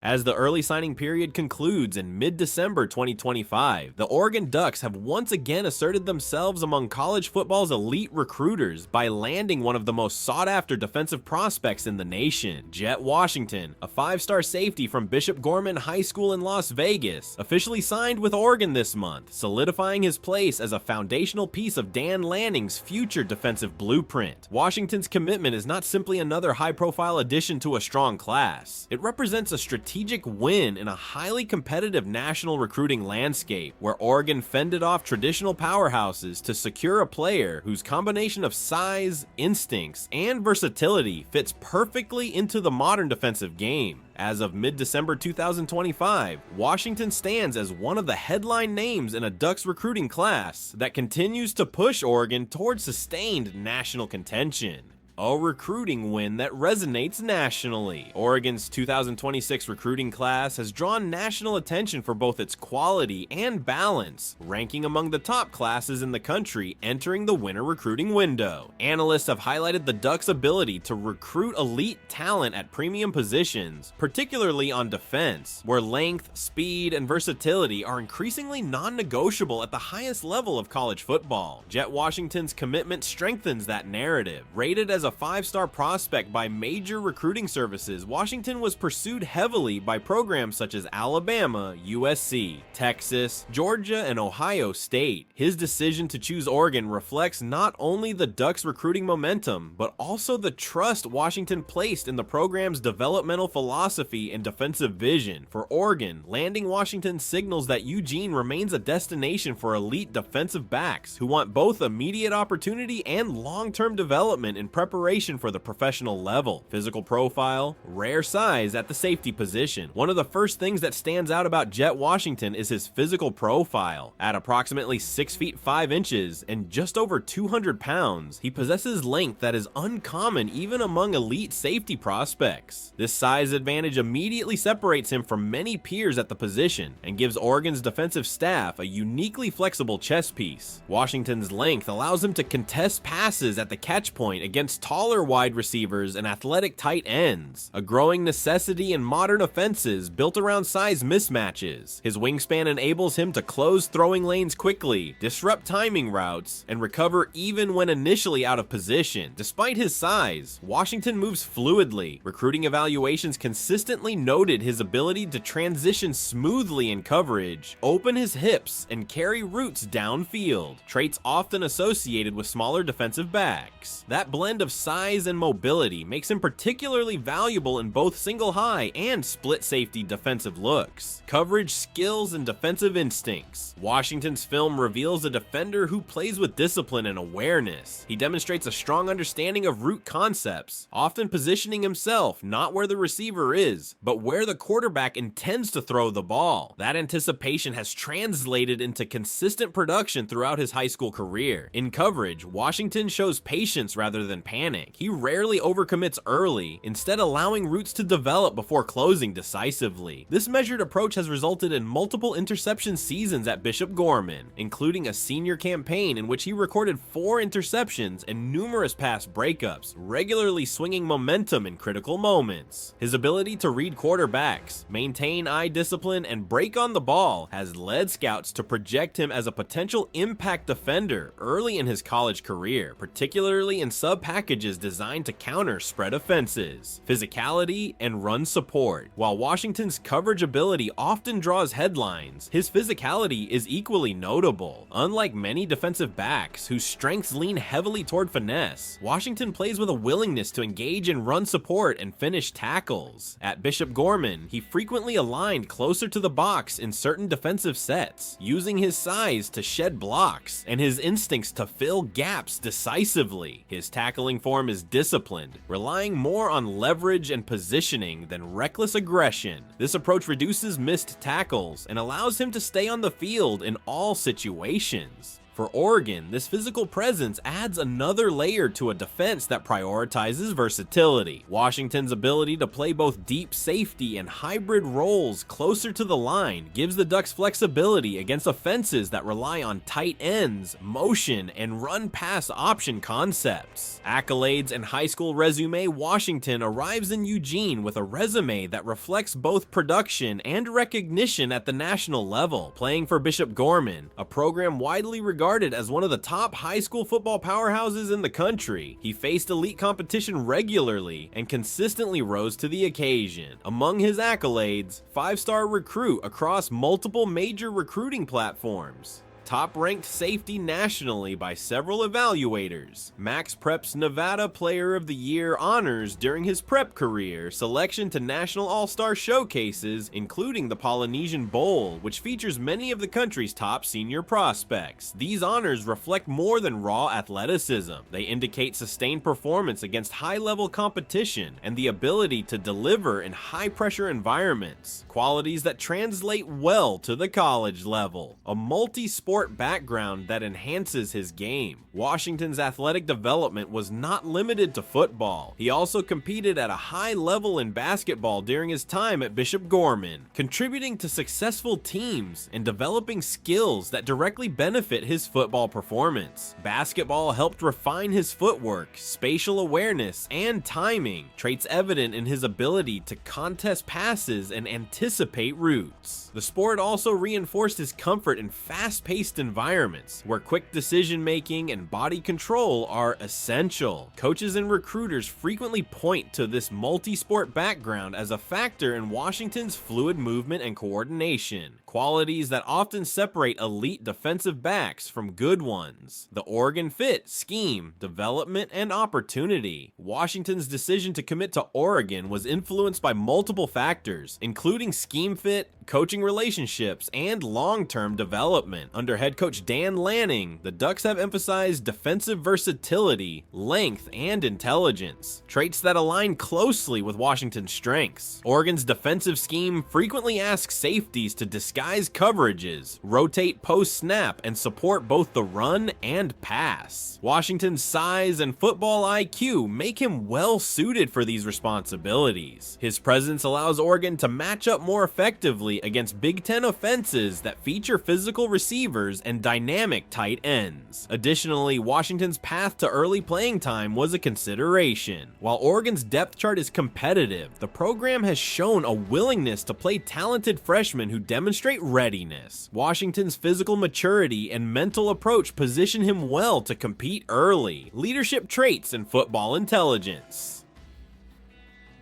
As the early signing period concludes in mid-December 2025, the Oregon Ducks have once again asserted themselves among college football's elite recruiters by landing one of the most sought-after defensive prospects in the nation. Jett Washington, a five-star safety from Bishop Gorman High School in Las Vegas, officially signed with Oregon this month, solidifying his place as a foundational piece of Dan Lanning's future defensive blueprint. Washington's commitment is not simply another high-profile addition to a strong class. It represents a strategic win in a highly competitive national recruiting landscape, where Oregon fended off traditional powerhouses to secure a player whose combination of size, instincts, and versatility fits perfectly into the modern defensive game. As of mid-December 2025, Washington stands as one of the headline names in a Ducks recruiting class that continues to push Oregon towards sustained national contention. A recruiting win that resonates nationally. Oregon's 2026 recruiting class has drawn national attention for both its quality and balance, ranking among the top classes in the country entering the winter recruiting window. Analysts have highlighted the Ducks' ability to recruit elite talent at premium positions, particularly on defense, where length, speed, and versatility are increasingly non-negotiable at the highest level of college football. Jett Washington's commitment strengthens that narrative. Rated as a five-star prospect by major recruiting services, Washington was pursued heavily by programs such as Alabama, USC, Texas, Georgia, and Ohio State. His decision to choose Oregon reflects not only the Ducks' recruiting momentum, but also the trust Washington placed in the program's developmental philosophy and defensive vision. For Oregon, landing Washington signals that Eugene remains a destination for elite defensive backs who want both immediate opportunity and long-term development in preparation for the professional level. Physical profile, rare size at the safety position. One of the first things that stands out about Jett Washington is his physical profile. At approximately 6 feet 5 inches and just over 200 pounds, he possesses length that is uncommon even among elite safety prospects. This size advantage immediately separates him from many peers at the position and gives Oregon's defensive staff a uniquely flexible chess piece. Washington's length allows him to contest passes at the catch point against taller wide receivers and athletic tight ends, a growing necessity in modern offenses built around size mismatches. His wingspan enables him to close throwing lanes quickly, disrupt timing routes, and recover even when initially out of position. Despite his size, Washington moves fluidly. Recruiting evaluations consistently noted his ability to transition smoothly in coverage, open his hips, and carry routes downfield, traits often associated with smaller defensive backs. That blend of size and mobility makes him particularly valuable in both single high and split safety defensive looks, coverage skills, and defensive instincts. Washington's film reveals a defender who plays with discipline and awareness. He demonstrates a strong understanding of route concepts, often positioning himself not where the receiver is, but where the quarterback intends to throw the ball. That anticipation has translated into consistent production throughout his high school career. In coverage, Washington shows patience rather than panic. He rarely overcommits early, instead allowing routes to develop before closing decisively. This measured approach has resulted in multiple interception seasons at Bishop Gorman, including a senior campaign in which he recorded 4 interceptions and numerous pass breakups, regularly swinging momentum in critical moments. His ability to read quarterbacks, maintain eye discipline, and break on the ball has led scouts to project him as a potential impact defender early in his college career, particularly in sub-packages designed to counter spread offenses, physicality, and run support. While Washington's coverage ability often draws headlines, his physicality is equally notable. Unlike many defensive backs whose strengths lean heavily toward finesse, Washington plays with a willingness to engage in run support and finish tackles. At Bishop Gorman, he frequently aligned closer to the box in certain defensive sets, using his size to shed blocks and his instincts to fill gaps decisively. His tackling form is disciplined, relying more on leverage and positioning than reckless aggression. This approach reduces missed tackles and allows him to stay on the field in all situations. For Oregon, this physical presence adds another layer to a defense that prioritizes versatility. Washington's ability to play both deep safety and hybrid roles closer to the line gives the Ducks flexibility against offenses that rely on tight ends, motion, and run-pass option concepts. Accolades and high school resume: Washington arrives in Eugene with a resume that reflects both production and recognition at the national level, playing for Bishop Gorman, a program widely regarded as one of the top high school football powerhouses in the country. He faced elite competition regularly and consistently rose to the occasion. Among his accolades, 5-star recruit across multiple major recruiting platforms, top-ranked safety nationally by several evaluators, Max Prep's Nevada Player of the Year honors during his prep career, selection to national all-star showcases, including the Polynesian Bowl, which features many of the country's top senior prospects. These honors reflect more than raw athleticism. They indicate sustained performance against high-level competition and the ability to deliver in high-pressure environments, qualities that translate well to the college level. A multi-sport background that enhances his game. Washington's athletic development was not limited to football. He also competed at a high level in basketball during his time at Bishop Gorman, contributing to successful teams and developing skills that directly benefit his football performance. Basketball helped refine his footwork, spatial awareness, and timing, traits evident in his ability to contest passes and anticipate routes. The sport also reinforced his comfort in fast-paced environments where quick decision-making and body control are essential. Coaches and recruiters frequently point to this multi-sport background as a factor in Washington's fluid movement and coordination, qualities that often separate elite defensive backs from good ones. The Oregon fit, scheme, development, and opportunity. Washington's decision to commit to Oregon was influenced by multiple factors, including scheme fit, coaching relationships, and long-term development. Under head coach Dan Lanning, the Ducks have emphasized defensive versatility, length, and intelligence, traits that align closely with Washington's strengths. Oregon's defensive scheme frequently asks safeties to disguise coverages, rotate post-snap, and support both the run and pass. Washington's size and football IQ make him well-suited for these responsibilities. His presence allows Oregon to match up more effectively against Big Ten offenses that feature physical receivers and dynamic tight ends. Additionally, Washington's path to early playing time was a consideration. While Oregon's depth chart is competitive, the program has shown a willingness to play talented freshmen who demonstrate readiness. Washington's physical maturity and mental approach position him well to compete early. Leadership traits and football intelligence.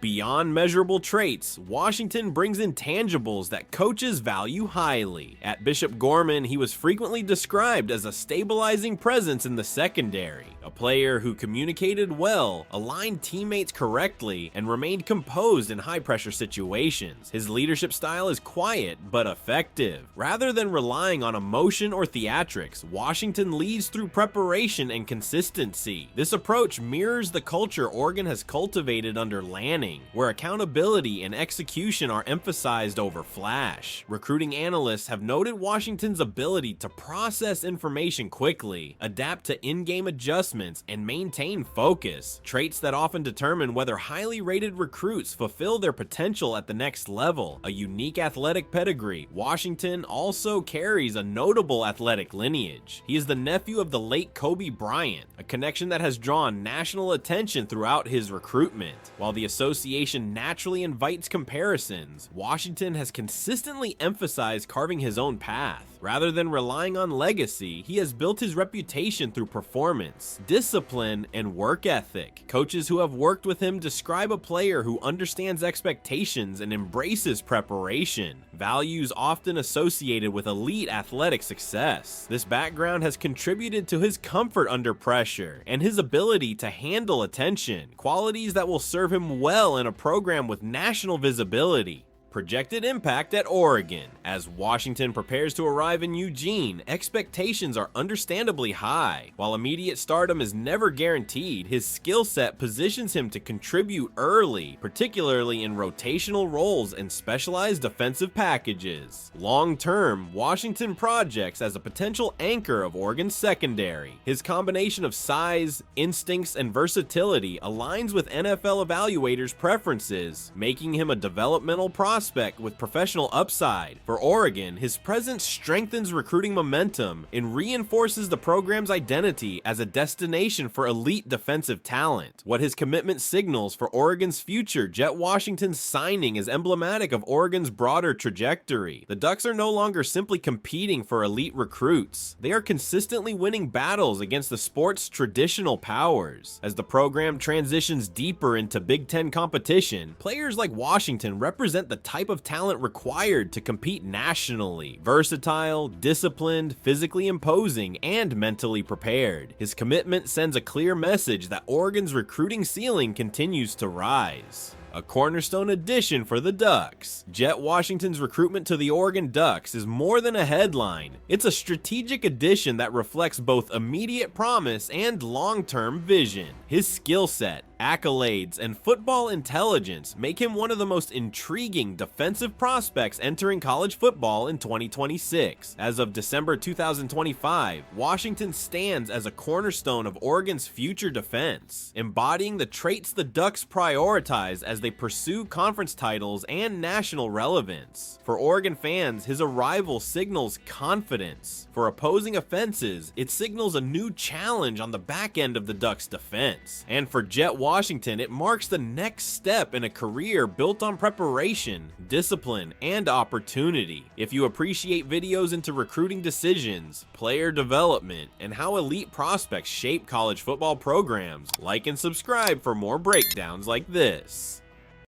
Beyond measurable traits, Washington brings intangibles that coaches value highly. At Bishop Gorman, he was frequently described as a stabilizing presence in the secondary, a player who communicated well, aligned teammates correctly, and remained composed in high-pressure situations. His leadership style is quiet but effective. Rather than relying on emotion or theatrics, Washington leads through preparation and consistency. This approach mirrors the culture Oregon has cultivated under Lanning, where accountability and execution are emphasized over flash. Recruiting analysts have noted Washington's ability to process information quickly, adapt to in-game adjustments, and maintain focus, traits that often determine whether highly rated recruits fulfill their potential at the next level. A unique athletic pedigree, Washington also carries a notable athletic lineage. He is the nephew of the late Kobe Bryant, a connection that has drawn national attention throughout his recruitment. While the association naturally invites comparisons, Washington has consistently emphasized carving his own path. Rather than relying on legacy, he has built his reputation through performance, discipline, and work ethic. Coaches who have worked with him describe a player who understands expectations and embraces preparation, values often associated with elite athletic success. This background has contributed to his comfort under pressure and his ability to handle attention, qualities that will serve him well in a program with national visibility. Projected impact at Oregon. As Washington prepares to arrive in Eugene, expectations are understandably high. While immediate stardom is never guaranteed, his skill set positions him to contribute early, particularly in rotational roles and specialized defensive packages. Long-term, Washington projects as a potential anchor of Oregon's secondary. His combination of size, instincts, and versatility aligns with NFL evaluators' preferences, making him a developmental prospect with professional upside. For Oregon, his presence strengthens recruiting momentum and reinforces the program's identity as a destination for elite defensive talent. What his commitment signals for Oregon's future, Jett Washington's signing is emblematic of Oregon's broader trajectory. The Ducks are no longer simply competing for elite recruits. They are consistently winning battles against the sport's traditional powers. As the program transitions deeper into Big Ten competition, players like Washington represent the type of talent required to compete nationally. Versatile, disciplined, physically imposing, and mentally prepared. His commitment sends a clear message that Oregon's recruiting ceiling continues to rise. A cornerstone addition for the Ducks. Jett Washington's recruitment to the Oregon Ducks is more than a headline. It's a strategic addition that reflects both immediate promise and long-term vision. His skill set, accolades, and football intelligence make him one of the most intriguing defensive prospects entering college football in 2026. As of December 2025, Washington stands as a cornerstone of Oregon's future defense, embodying the traits the Ducks prioritize as they pursue conference titles and national relevance. For Oregon fans, his arrival signals confidence. For opposing offenses, it signals a new challenge on the back end of the Ducks' defense. And for Jett Washington, it marks the next step in a career built on preparation, discipline, and opportunity. If you appreciate videos into recruiting decisions, player development, and how elite prospects shape college football programs, like and subscribe for more breakdowns like this.